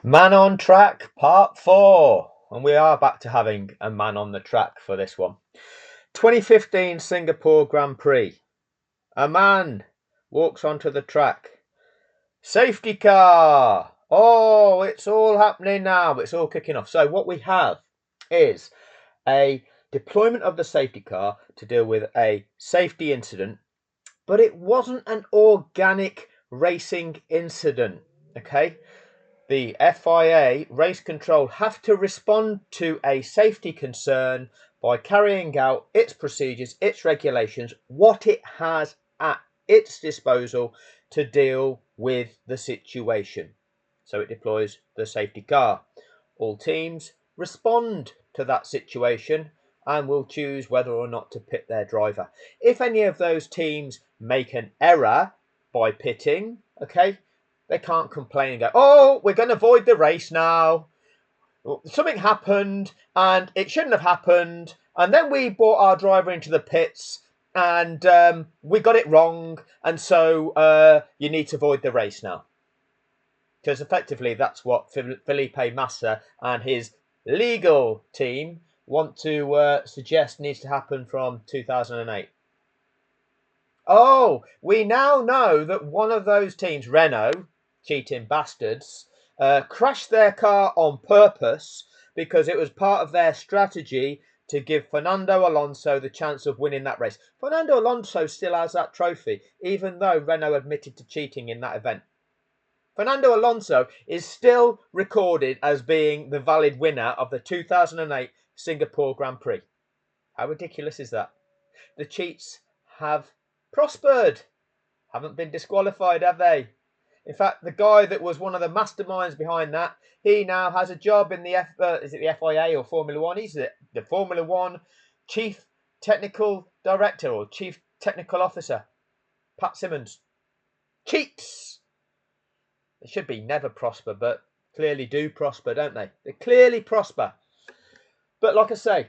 Man on track, part 4. And we are back to having a man on the track for this one. 2015 Singapore Grand Prix. A man walks onto the track. Safety car! Oh, it's all happening now. It's all kicking off. So, what we have is a deployment of the safety car to deal with a safety incident, but it wasn't an organic racing incident. Okay, the FIA race control have to respond to a safety concern by carrying out its procedures, its regulations, what it has at its disposal to deal with the situation. So it deploys the safety car. All teams respond to that situation and will choose whether or not to pit their driver. If any of those teams make an error by pitting, okay, they can't complain and go, oh, we're going to void the race now. Something happened and it shouldn't have happened. And then we brought our driver into the pits and we got it wrong. And so you need to void the race now. Because effectively that's what Felipe Massa and his legal team want to suggest needs to happen from 2008. Oh, we now know that one of those teams, Renault, cheating bastards, crashed their car on purpose because it was part of their strategy to give Fernando Alonso the chance of winning that race. Fernando Alonso still has that trophy, even though Renault admitted to cheating in that event. Fernando Alonso is still recorded as being the valid winner of the 2008 Singapore Grand Prix. How ridiculous is that? The cheats have prospered. Haven't been disqualified, have they? In fact, the guy that was one of the masterminds behind that, he now has a job in the is it the FIA or Formula One? He's the Formula One Chief Technical Director or Chief Technical Officer. Pat Simmons. Cheats! They should be never prosper, but clearly do prosper, don't they? They clearly prosper. But like I say,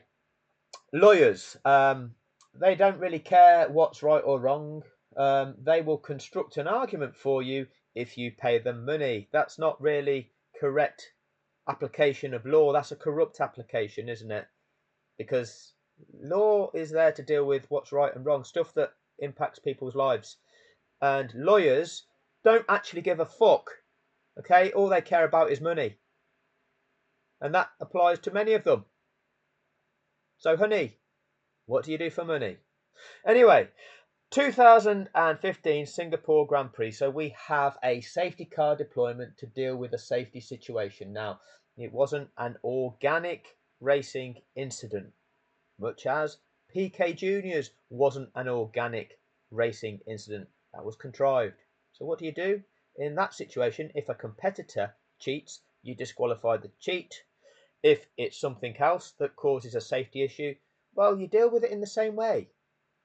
lawyers, they don't really care what's right or wrong. They will construct an argument for you if you pay them money. That's not really correct application of law. That's a corrupt application, isn't it? Because law is there to deal with what's right and wrong, stuff that impacts people's lives. And lawyers don't actually give a fuck. Okay, all they care about is money. And that applies to many of them. So, honey, what do you do for money? Anyway, 2015 Singapore Grand Prix. So we have a safety car deployment to deal with a safety situation. Now, it wasn't an organic racing incident, much as PK Juniors wasn't an organic racing incident. That was contrived. So what do you do in that situation? If a competitor cheats, you disqualify the cheat. If it's something else that causes a safety issue, well, you deal with it in the same way.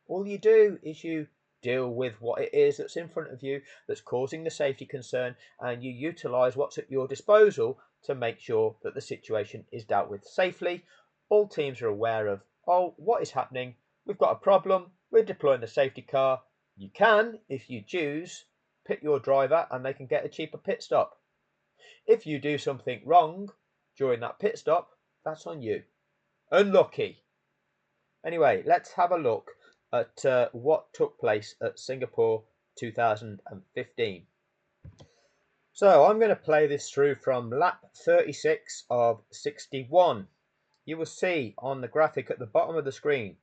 All you do is you deal with what it is that's in front of you that's causing the safety concern, and you utilise what's at your disposal to make sure that the situation is dealt with safely. All teams are aware of, oh, what is happening? We've got a problem. We're deploying the safety car. You can, if you choose, pit your driver and they can get a cheaper pit stop. If you do something wrong during that pit stop, that's on you. Unlucky. Anyway, let's have a look at what took place at Singapore 2015. So I'm going to play this through from lap 36 of 61. You will see on the graphic at the bottom of the screen,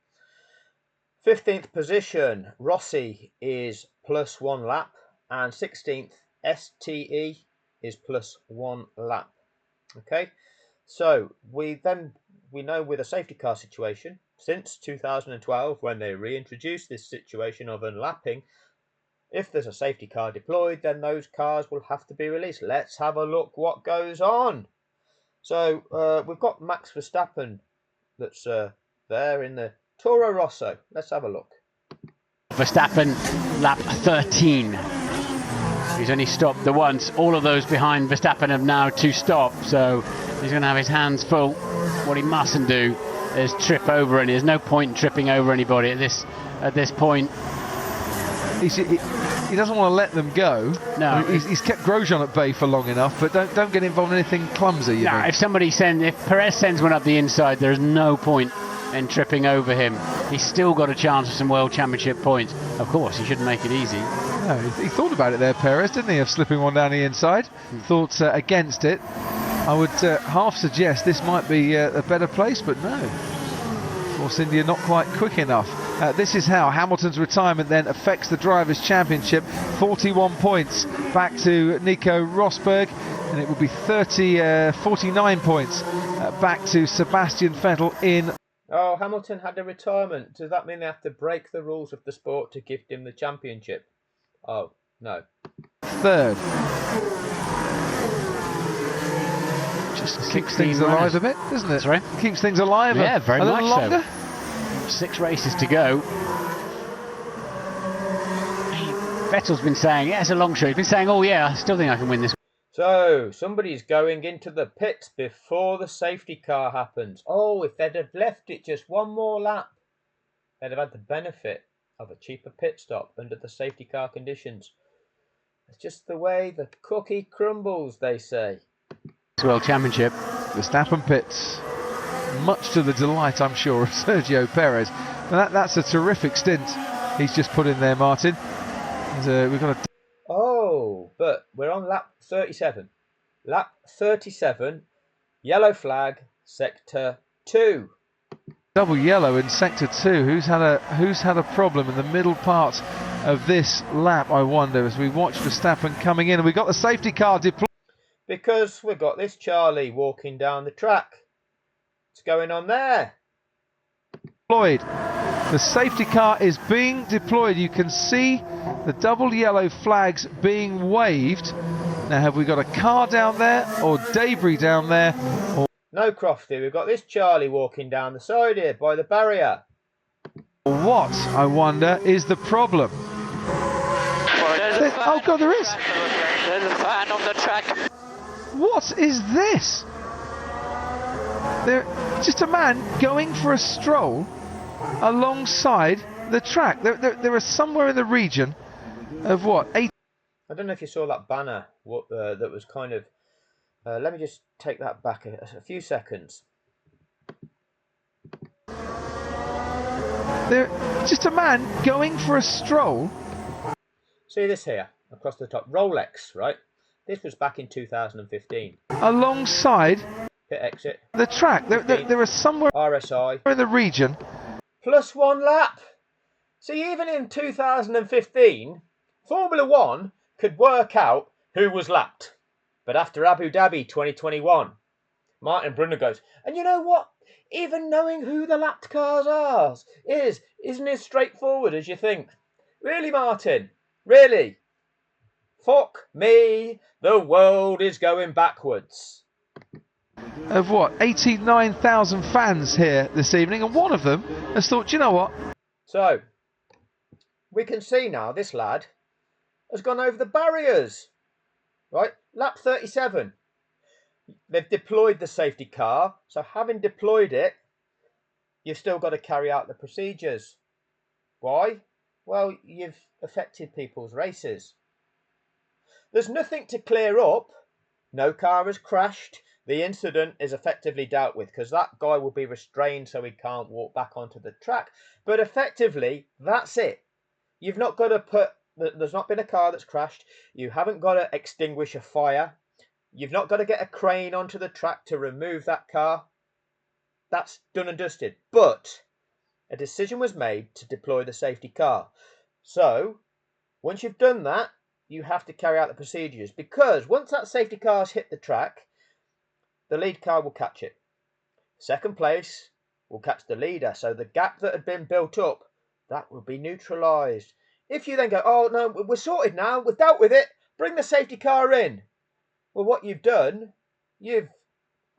15th position, Rossi is plus 1 lap, and 16th, STE is plus 1 lap. Okay, so we know with a safety car situation, since 2012, when they reintroduced this situation of unlapping, if there's a safety car deployed, then those cars will have to be released. Let's have a look what goes on. So we've got Max Verstappen that's there in the Toro Rosso. Let's have a look. Verstappen, lap 13. He's only stopped the once. All of those behind Verstappen have now to stop, so he's going to have his hands full. What he mustn't do is trip over, and there's no point in tripping over anybody at this point. He's he doesn't want to let them go. No. I mean, he's kept Grosjean at bay for long enough, but don't get involved in anything clumsy. You No, if Perez sends one up the inside, there's no point in tripping over him. He's still got a chance of some World Championship points. Of course, he shouldn't make it easy. No, he thought about it there, Perez, didn't he, of slipping one down the inside? Thought against it. I would half suggest this might be a better place, but no. Force India not quite quick enough. This is how Hamilton's retirement then affects the Drivers' Championship. 41 points back to Nico Rosberg, and it would be 49 points back to Sebastian Vettel in. Oh, Hamilton had a retirement. Does that mean they have to break the rules of the sport to gift him the championship? Oh, no. Third. Just keeps things alive a bit, doesn't it? Sorry? Keeps things alive very a much little longer. So. 6 races to go. Vettel's been saying, yeah, it's a long show. He's been saying, oh yeah, I still think I can win this. So, somebody's going into the pits before the safety car happens. Oh, if they'd have left it just one more lap, they'd have had the benefit of a cheaper pit stop under the safety car conditions. It's just the way the cookie crumbles, they say. World Championship. Verstappen pits, much to the delight, I'm sure, of Sergio Perez. Now that's a terrific stint he's just put in there, Martin. We've got a... Oh, but we're on lap 37. Lap 37, yellow flag, sector 2. Double yellow in sector 2. Who's had a problem in the middle part of this lap, I wonder, as we watch Verstappen coming in, and we've got the safety car deployed. Because we've got this Charlie walking down the track. What's going on there? Deployed. The safety car is being deployed. You can see the double yellow flags being waved. Now, have we got a car down there or debris down there? Or no, Crofty, we've got this Charlie walking down the side here by the barrier. what, I wonder, is the problem? Oh God, there is. There's a fan on the track. What is this? Just a man going for a stroll alongside the track. There are somewhere in the region of what? I don't know if you saw that banner that was kind of... let me just take that back a few seconds. Just a man going for a stroll. See this here, across the top. Rolex, right? This was back in 2015. Alongside pit exit. The track. There are somewhere RSI in the region. Plus 1 lap. See, even in 2015, Formula 1 could work out who was lapped. But after Abu Dhabi 2021, Martin Brundle goes, and you know what? Even knowing who the lapped cars are isn't as straightforward as you think. Really, Martin? Really? Fuck me. The world is going backwards. Of what? 89,000 fans here this evening, and one of them has thought, you know what? So, we can see now this lad has gone over the barriers. Right? Lap 37. They've deployed the safety car. So having deployed it, you've still got to carry out the procedures. Why? Well, you've affected people's races. There's nothing to clear up. No car has crashed. The incident is effectively dealt with because that guy will be restrained so he can't walk back onto the track. But effectively, that's it. You've not got to put... There's not been a car that's crashed. You haven't got to extinguish a fire. You've not got to get a crane onto the track to remove that car. That's done and dusted. But a decision was made to deploy the safety car. So, once you've done that, you have to carry out the procedures. Because once that safety car's hit the track, the lead car will catch it. Second place will catch the leader. So the gap that had been built up, that will be neutralised. If you then go, oh no, we're sorted now, we've dealt with it, bring the safety car in. Well, what you've done, you've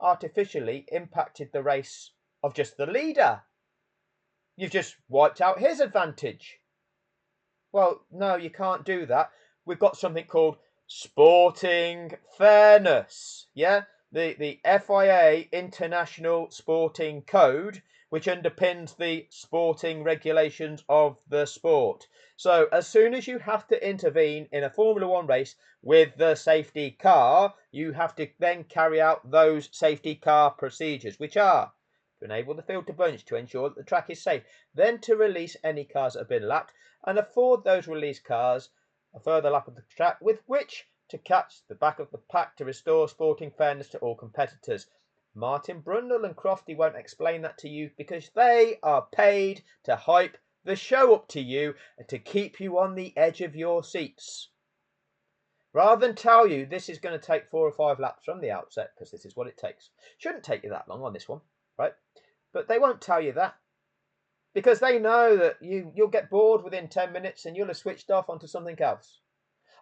artificially impacted the race of just the leader. You've just wiped out his advantage. Well, no, you can't do that. We've got something called sporting fairness. Yeah, the FIA International Sporting Code, which underpins the sporting regulations of the sport. So as soon as you have to intervene in a Formula One race with the safety car, you have to then carry out those safety car procedures, which are to enable the field to bunch to ensure that the track is safe, then to release any cars that have been lapped and afford those released cars a further lap of the track with which to catch the back of the pack to restore sporting fairness to all competitors. Martin Brundle and Crofty won't explain that to you because they are paid to hype the show up to you and to keep you on the edge of your seats. Rather than tell you this is going to take 4 or 5 laps from the outset, because this is what it takes. Shouldn't take you that long on this one, right? But they won't tell you that because they know that you'll get bored within 10 minutes and you'll have switched off onto something else.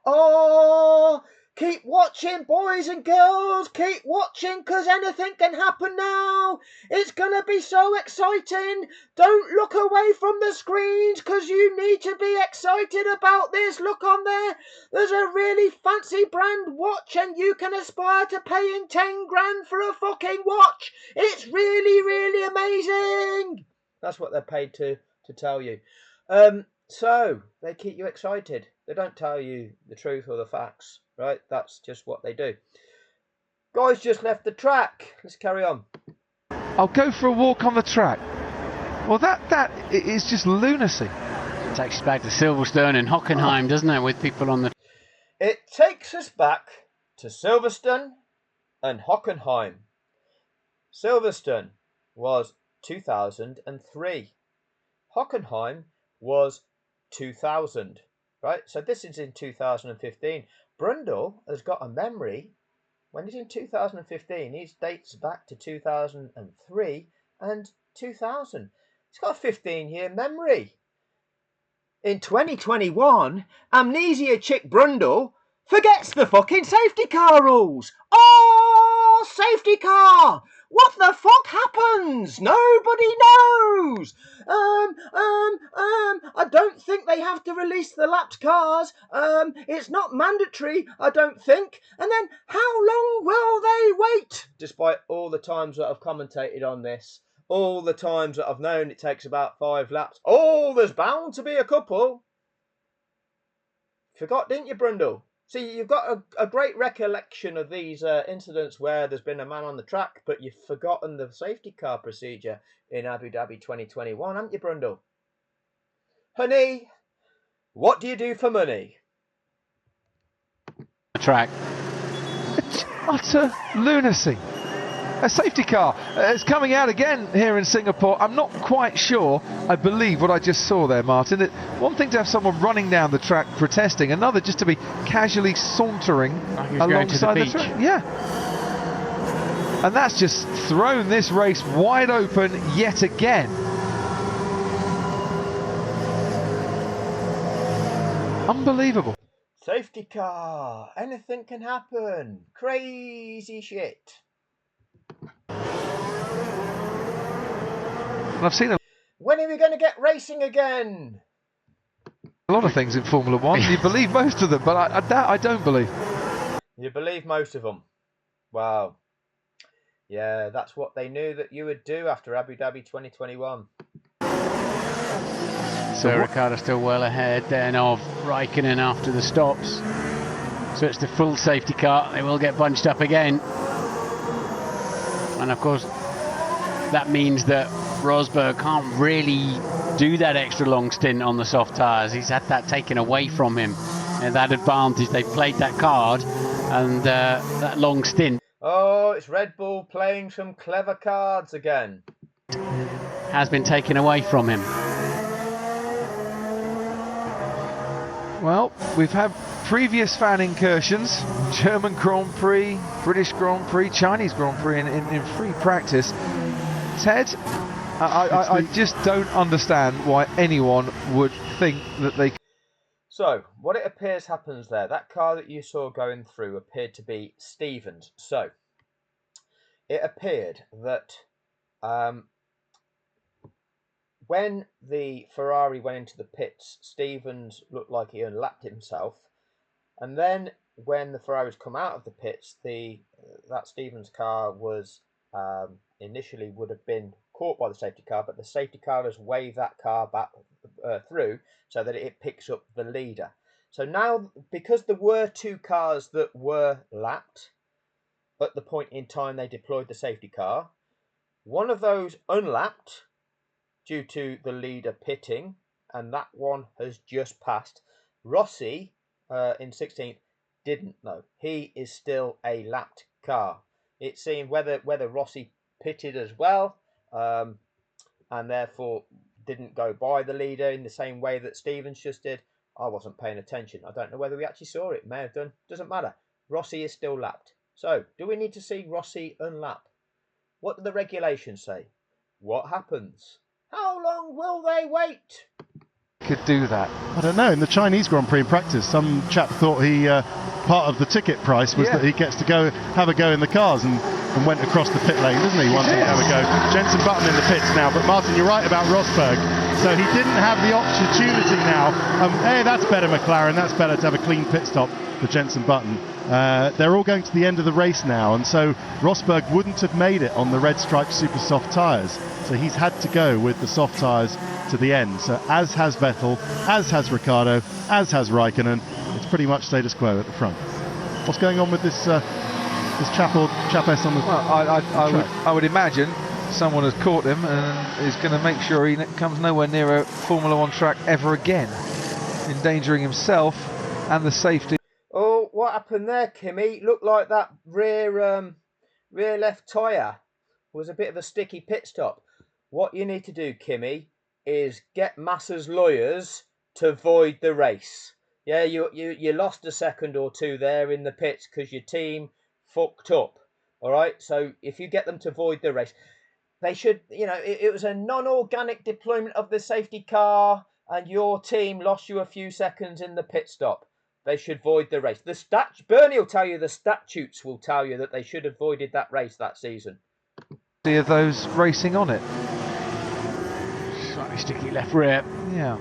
Oh, keep watching, boys and girls. Keep watching, because anything can happen now. It's going to be so exciting. Don't look away from the screens, because you need to be excited about this. Look on there. There's a really fancy brand watch, and you can aspire to paying 10 grand for a fucking watch. It's really, really amazing. That's what they're paid to tell you. So they keep you excited. They don't tell you the truth or the facts, right? That's just what they do. Guys just left the track. Let's carry on. I'll go for a walk on the track. Well, that is just lunacy. It takes us back to Silverstone and Hockenheim, doesn't it, with people on the... It takes us back to Silverstone and Hockenheim. Silverstone was 2003. Hockenheim was 2000. Right, so this is in 2015. Brundle has got a memory. When he's in 2015, he dates back to 2003 and 2000. He's got a 15-year memory. In 2021, Amnesia Chick Brundle forgets the fucking safety car rules. Oh, safety car! What the fuck happens? Nobody knows. I don't think they have to release the lapped cars. It's not mandatory, I don't think. And then how long will they wait? Despite all the times that I've commentated on this, all the times that I've known it takes about 5 laps. Oh, there's bound to be a couple. Forgot, didn't you, Brundle? See, you've got a great recollection of these incidents where there's been a man on the track, but you've forgotten the safety car procedure in Abu Dhabi 2021, haven't you, Brundle? Honey, what do you do for money? track. It's utter lunacy. A safety car is coming out again here in Singapore. I'm not quite sure I believe what I just saw there, Martin. One thing to have someone running down the track protesting, another just to be casually sauntering alongside the track. Yeah. And that's just thrown this race wide open yet again. Unbelievable. Safety car. Anything can happen. Crazy shit. And I've seen when are we going to get racing again? A lot of things in Formula One. You believe most of them, but I don't believe. You believe most of them? Wow. Yeah, that's what they knew that you would do after Abu Dhabi 2021. So Ricciardo still well ahead then of Raikkonen after the stops. So it's the full safety car. They will get bunched up again. And of course, that means that Rosberg can't really do that extra long stint on the soft tyres. He's had that taken away from him. And that advantage, they played that card and that long stint. Oh, it's Red Bull playing some clever cards again. Has been taken away from him. Well, we've had previous fan incursions, German Grand Prix, British Grand Prix, Chinese Grand Prix in free practice. Ted, I just don't understand why anyone would think that they... So, what it appears happens there, that car that you saw going through appeared to be Stevens. So, it appeared that when the Ferrari went into the pits, Stevens looked like he unlapped himself. And then when the Ferraris come out of the pits, that Stevens car was initially would have been caught by the safety car, but the safety car has waved that car back through so that it picks up the leader. So now, because there were 2 cars that were lapped at the point in time they deployed the safety car, one of those unlapped due to the leader pitting, and that one has just passed. Rossi in 16th didn't know. He is still a lapped car. It seemed whether Rossi pitted as well, and therefore didn't go by the leader in the same way that Stevens just did. I wasn't paying attention. I don't know whether we actually saw it. May have done. Doesn't matter. Rossi is still lapped. So, do we need to see Rossi unlap? What do the regulations say? What happens? How long will they wait? Could do that. I don't know. In the Chinese Grand Prix in practice, some chap thought he part of the ticket price was that he gets to go have a go in the cars and went across the pit lane, doesn't he? Once he have a go. Jensen Button in the pits now, but Martin, you're right about Rosberg. So he didn't have the opportunity now. Hey, that's better, McLaren. That's better to have a clean pit stop for Jensen Button. They're all going to the end of the race now, and so Rosberg wouldn't have made it on the red striped super soft tyres. So he's had to go with the soft tyres to the end. So as has Vettel, as has Ricciardo, as has Raikkonen. It's pretty much status quo at the front. What's going on with this chapess on the I would imagine someone has caught him and is going to make sure he comes nowhere near a Formula 1 track ever again, endangering himself and the safety. Oh, what happened there, Kimmy? Looked like that rear left tyre was a bit of a sticky pit stop. What you need to do, Kimmy, is get Massa's lawyers to void the race. Yeah, you lost a second or two there in the pits because your team fucked up. All right, so if you get them to void the race, they should. You know, it was a non-organic deployment of the safety car, and your team lost you a few seconds in the pit stop. They should void the race. Bernie will tell you, the statutes will tell you that they should have voided that race that season. Of those racing on it. Slightly sticky left rear. Yeah.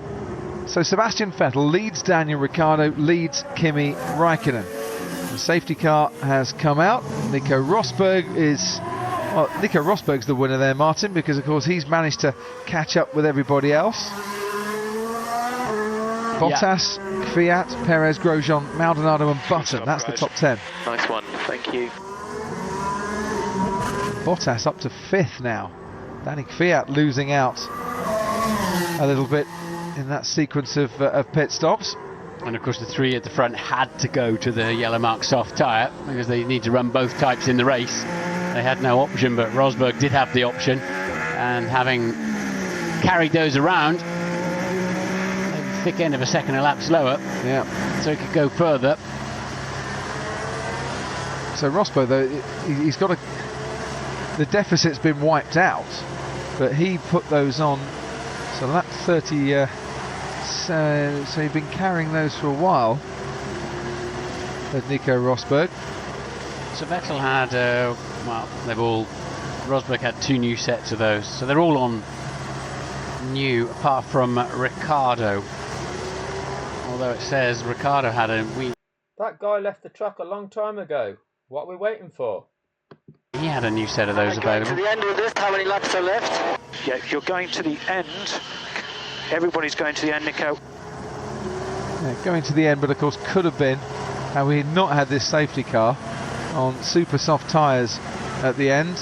So Sebastian Vettel leads Daniel Ricciardo, leads Kimi Raikkonen. The safety car has come out. Nico Rosberg's the winner there, Martin, because of course he's managed to catch up with everybody else. Bottas, Fiat, Perez, Grosjean, Maldonado and Button. That's the top 10. Nice one, thank you. Bottas up to 5th now. Danny Fiat losing out a little bit in that sequence of pit stops. And of course the 3 at the front had to go to the yellow mark soft tyre because they need to run both types in the race. They had no option, but Rosberg did have the option, and having carried those around, thick end of a second a lap slower, so he could go further. So Rosberg, though, he's got the deficit's been wiped out, but he put those on. So lap 30. So he's been carrying those for a while. There's Nico Rosberg. So Vettel had, Rosberg had 2 new sets of those, so they're all on new, apart from Ricciardo. Although it says Ricciardo had That guy left the track a long time ago. What are we waiting for? He had a new set of those available. To the end of this, how many laps are left? Yeah, you're going to the end. Everybody's going to the end, Nico. Yeah, going to the end, but of course could have been had we not had this safety car on super soft tyres at the end,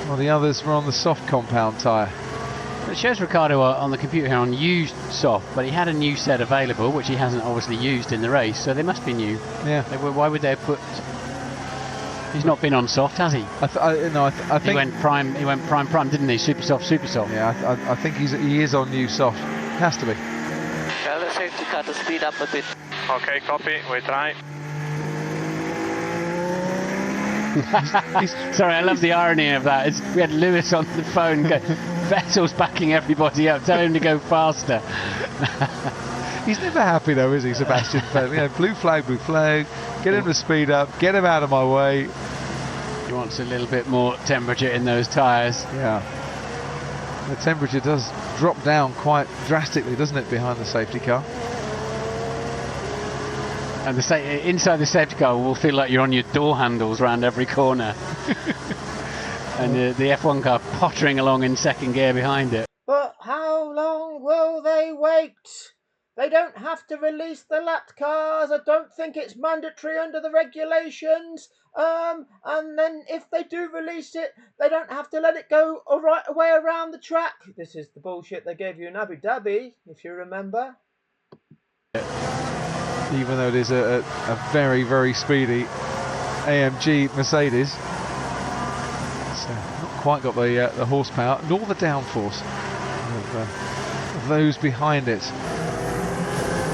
while the others were on the soft compound tyre. It shows Ricciardo on the computer here on used soft, but he had a new set available, which he hasn't obviously used in the race, so they must be new. Yeah. Why would they have put? He's not been on soft, has he? I think he went prime, didn't he? Super soft. Yeah, I think he is on new soft. Has to be. Tell the safety car to speed up a bit. Okay, copy. We try. Sorry, I love the irony of that. We had Lewis on the phone go, Vettel's backing everybody up, tell him to go faster. He's never happy though, is he, Sebastian Vettel? You know, blue flag, get him to speed up, get him out of my way. He wants a little bit more temperature in those tyres. Yeah. The temperature does drop down quite drastically, doesn't it, behind the safety car? And inside the safety car will feel like you're on your door handles around every corner. and the F1 car pottering along in second gear behind it. But how long will they wait? They don't have to release the lapped cars. I don't think it's mandatory under the regulations. And then if they do release it, they don't have to let it go right away around the track. This is the bullshit they gave you in Abu Dhabi, if you remember. Even though it is a very, very speedy AMG Mercedes. So not quite got the horsepower nor the downforce of those behind it.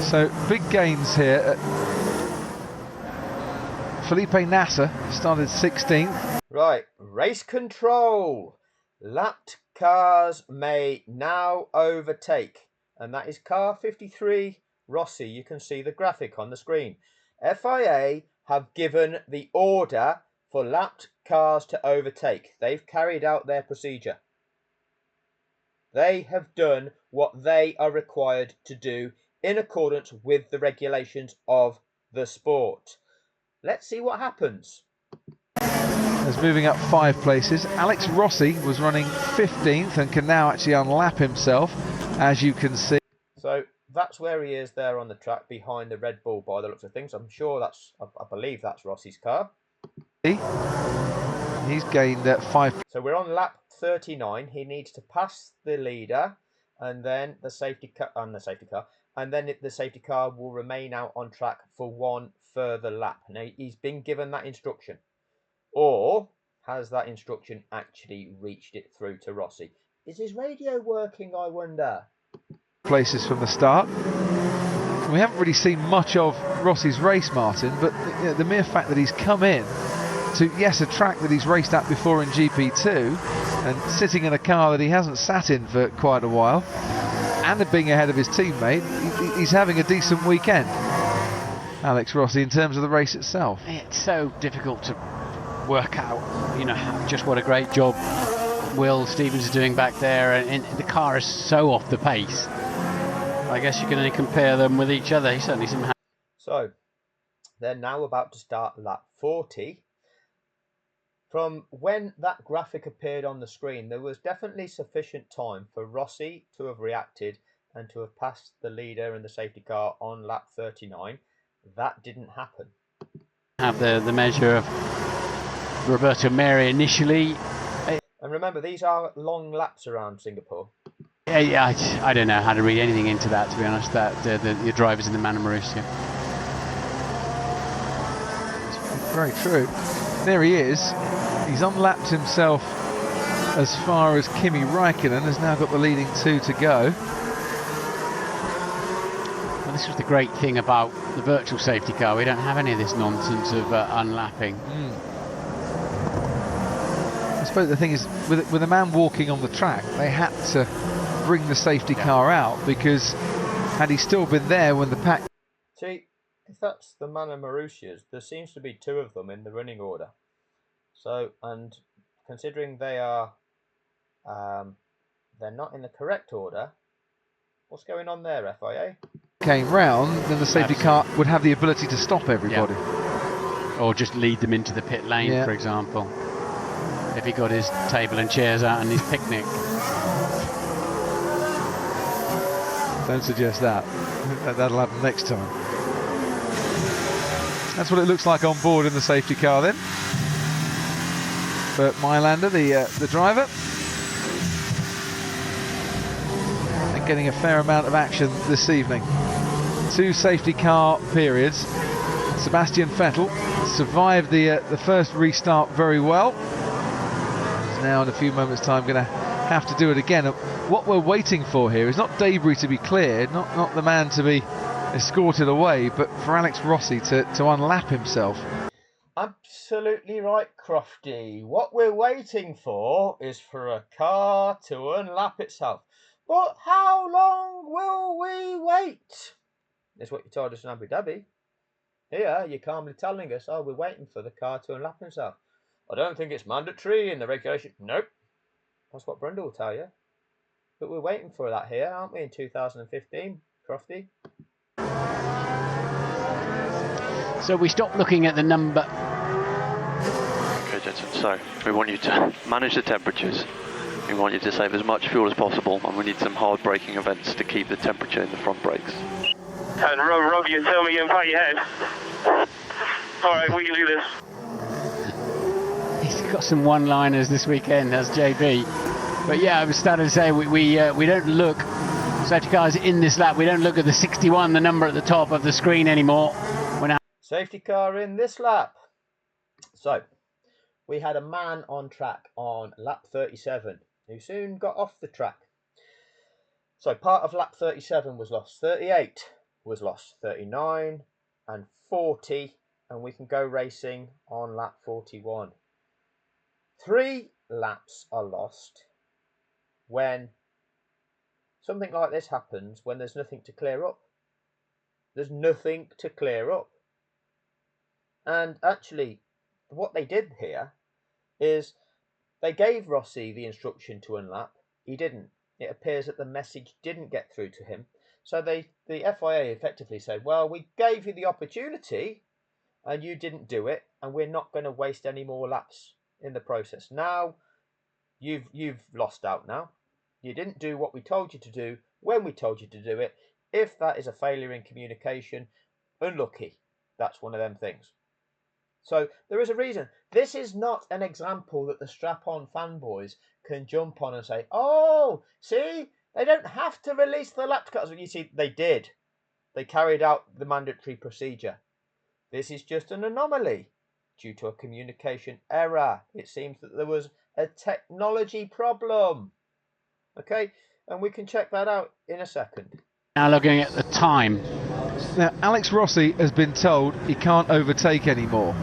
So big gains here. Felipe Nasser started 16th. Right, race control. Lapped cars may now overtake, and that is car 53, Rossi. You can see the graphic on the screen. FIA have given the order for lapped cars to overtake. They've carried out their procedure. They have done what they are required to do in accordance with the regulations of the sport. Let's see what happens. As moving up 5 places, Alex Rossi was running 15th and can now actually unlap himself, as you can see. So that's where he is there on the track behind the Red Bull by the looks of things. I'm sure I believe that's Rossi's car. He's gained 5. So we're on lap 39. He needs to pass the leader and then the safety car, and then the safety car will remain out on track for one further lap. Now he's been given that instruction, or has that instruction actually reached it through to Rossi? Is his radio working, I wonder? Places from the start. We haven't really seen much of Rossi's race, Martin, but the mere fact that he's come in to, yes, a track that he's raced at before in GP2 and sitting in a car that he hasn't sat in for quite a while, and being ahead of his teammate, he's having a decent weekend, Alex Rossi, in terms of the race itself. It's so difficult to work out, you know, just what a great job Will Stevens is doing back there, and the car is so off the pace. I guess you can only compare them with each other. He certainly somehow. So they're now about to start lap 40. From when that graphic appeared on the screen, there was definitely sufficient time for Rossi to have reacted and to have passed the leader and the safety car on lap 39. That didn't happen. Have the measure of Roberto Meri initially. And remember, these are long laps around Singapore. Yeah, I don't know how to read anything into that, to be honest. That your driver's in the Mana Marussia. Very true. There he is. He's unlapped himself as far as Kimi Raikkonen has now got the leading 2 to go. Well, this was the great thing about the virtual safety car. We don't have any of this nonsense of unlapping. I suppose the thing is, with a man walking on the track, they had to bring the safety car out, because had he still been there when the pack... See, if that's the Mana Marussias, there seems to be 2 of them in the running order. So, and considering they are, they're not in the correct order, what's going on there, FIA? Came round, then the safety car would have the ability to stop everybody. Yeah. Or just lead them into the pit lane, for example. If he got his table and chairs out and his picnic. Don't suggest that. That'll happen next time. That's what it looks like on board in the safety car then. But Mylander, the driver, and getting a fair amount of action this evening. 2 safety car periods. Sebastian Vettel survived the first restart very well. He's now in a few moments' time going to have to do it again. What we're waiting for here is not debris to be cleared, not the man to be escorted away, but for Alex Rossi to unlap himself. Absolutely right, Crofty. What we're waiting for is for a car to unlap itself. But how long will we wait? That's what you told us in Abu Dhabi. Here, you're calmly telling us, oh, we're waiting for the car to unlap himself. I don't think it's mandatory in the regulation. Nope. That's what Brundle will tell you. But we're waiting for that here, aren't we, in 2015, Crofty? So we stopped looking at the number. Good. Jensen. So we want you to manage the temperatures. We want you to save as much fuel as possible, and we need some hard braking events to keep the temperature in the front brakes. And Rob, you tell me you can pat your head. Alright, we can do this. He's got some one-liners this weekend, has JB. But yeah, I was starting to say we don't look, safety cars in this lap, we don't look at the 61, the number at the top of the screen anymore. We're now Safety car in this lap. So, we had a man on track on lap 37 who soon got off the track. So part of lap 37 was lost, 38 was lost, 39 and 40, and we can go racing on lap 41. 3 laps are lost when something like this happens, when there's nothing to clear up. There's nothing to clear up. And actually, what they did here is they gave Rossi the instruction to unlap. He didn't. It appears that the message didn't get through to him. So the FIA effectively said, well, we gave you the opportunity and you didn't do it, and we're not going to waste any more laps in the process. Now, you've lost out now. You didn't do what we told you to do when we told you to do it. If that is a failure in communication, unlucky. That's one of them things. So there is a reason. This is not an example that the strap-on fanboys can jump on and say, oh, see, they don't have to release the lap cuts. You see, they did. They carried out the mandatory procedure. This is just an anomaly due to a communication error. It seems that there was a technology problem. Okay, and we can check that out in a second. now looking at the time. Now, Alex Rossi has been told he can't overtake anymore.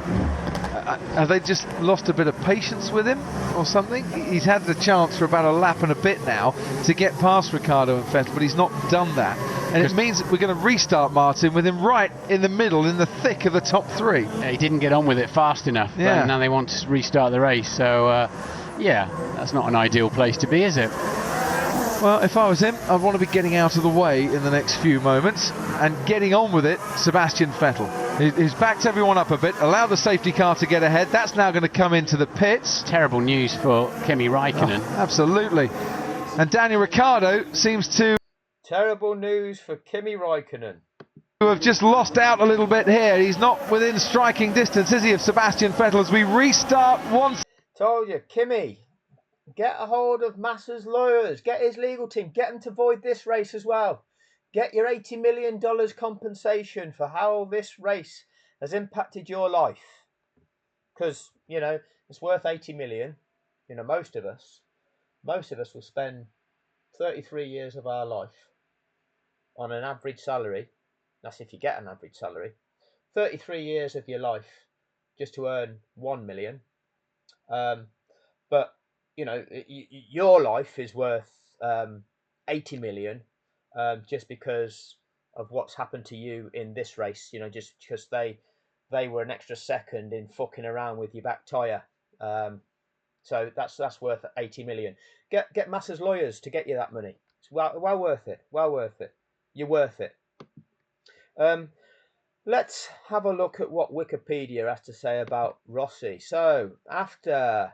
Have they just lost a bit of patience with him or something? He's had the chance for about a lap and a bit now to get past Ricciardo and Vettel, but he's not done that. And it means that we're going to restart Martin with him right in the middle, in the thick of the top 3. He didn't get on with it fast enough. Yeah. Now they want to restart the race. So, yeah, that's not an ideal place to be, is it? Well, if I was him, I'd want to be getting out of the way in the next few moments and getting on with it. Sebastian Vettel, he's backed everyone up a bit, allowed the safety car to get ahead. That's now going to come into the pits. Terrible news for Kimi Raikkonen. Oh, absolutely. And Daniel Ricciardo seems to Terrible news for Kimi Raikkonen. have just lost out a little bit here. He's not within striking distance, is he, of Sebastian Vettel as we restart once. Told you, Kimi, get a hold of Massa's lawyers, get his legal team, get them to void this race as well. Get your $80 million compensation for how this race has impacted your life. Because, you know, it's worth 80 million. You know, most of us will spend 33 years of our life on an average salary. That's if you get an average salary. 33 years of your life just to earn 1 million. But you know, your life is worth 80 million just because of what's happened to you in this race. You know, just because they were an extra second in fucking around with your back tyre. So that's worth 80 million. Get Massa's lawyers to get you that money. It's well worth it. Well worth it. You're worth it. Let's have a look at what Wikipedia has to say about Rossi. So a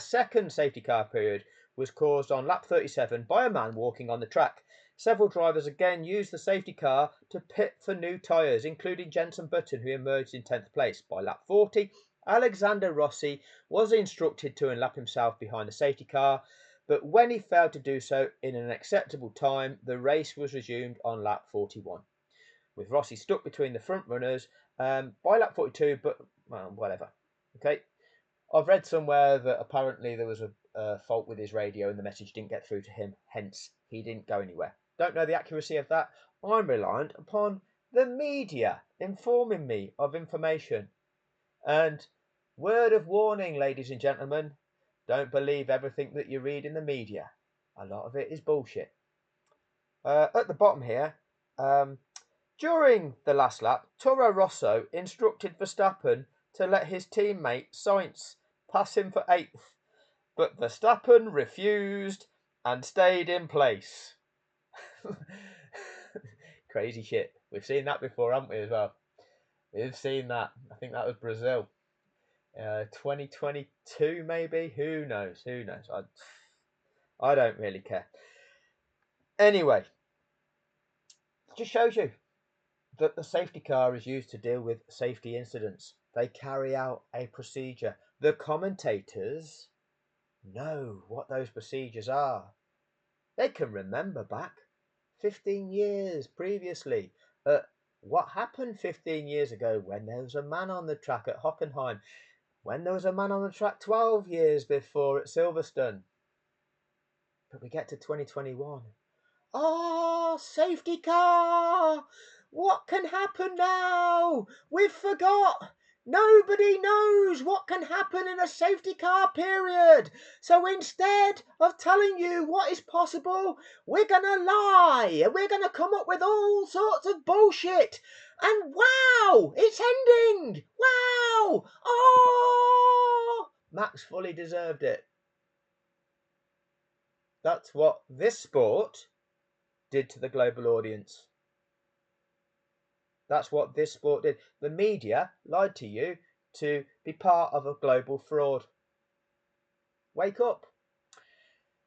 second safety car period was caused on lap 37 by a man walking on the track. Several drivers again used the safety car to pit for new tyres, including Jenson Button, who emerged in 10th place. By lap 40, Alexander Rossi was instructed to unlap himself behind the safety car, but when he failed to do so in an acceptable time, the race was resumed on lap 41. With Rossi stuck between the front runners by lap 42, but well, whatever. Okay. I've read somewhere that apparently there was a fault with his radio and the message didn't get through to him, hence he didn't go anywhere. Don't know the accuracy of that. I'm reliant upon the media informing me of information. And word of warning, ladies and gentlemen, don't believe everything that you read in the media. A lot of it is bullshit. At the bottom here, during the last lap, Toro Rosso instructed Verstappen to let his teammate Sainz pass him for 8th, but Verstappen refused and stayed in place. Crazy shit. We've seen that before, haven't we, as well? We've seen that. I think that was Brazil. 2022 maybe. Who knows? Who knows? I don't really care. Anyway, it just shows you that the safety car is used to deal with safety incidents. They carry out a procedure. The commentators know what those procedures are. They can remember back 15 years previously what happened 15 years ago when there was a man on the track at Hockenheim, when there was a man on the track 12 years before at Silverstone. But we get to 2021. Oh, safety car! What can happen now? We've forgot. Nobody knows what can happen in a safety car period. So instead of telling you what is possible, we're going to lie. We're going to come up with all sorts of bullshit. And wow, it's ending. Wow. Oh, Max fully deserved it. That's what this sport did to the global audience. That's what this sport did. The media lied to you to be part of a global fraud. Wake up.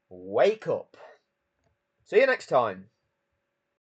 Wake up. See you next time.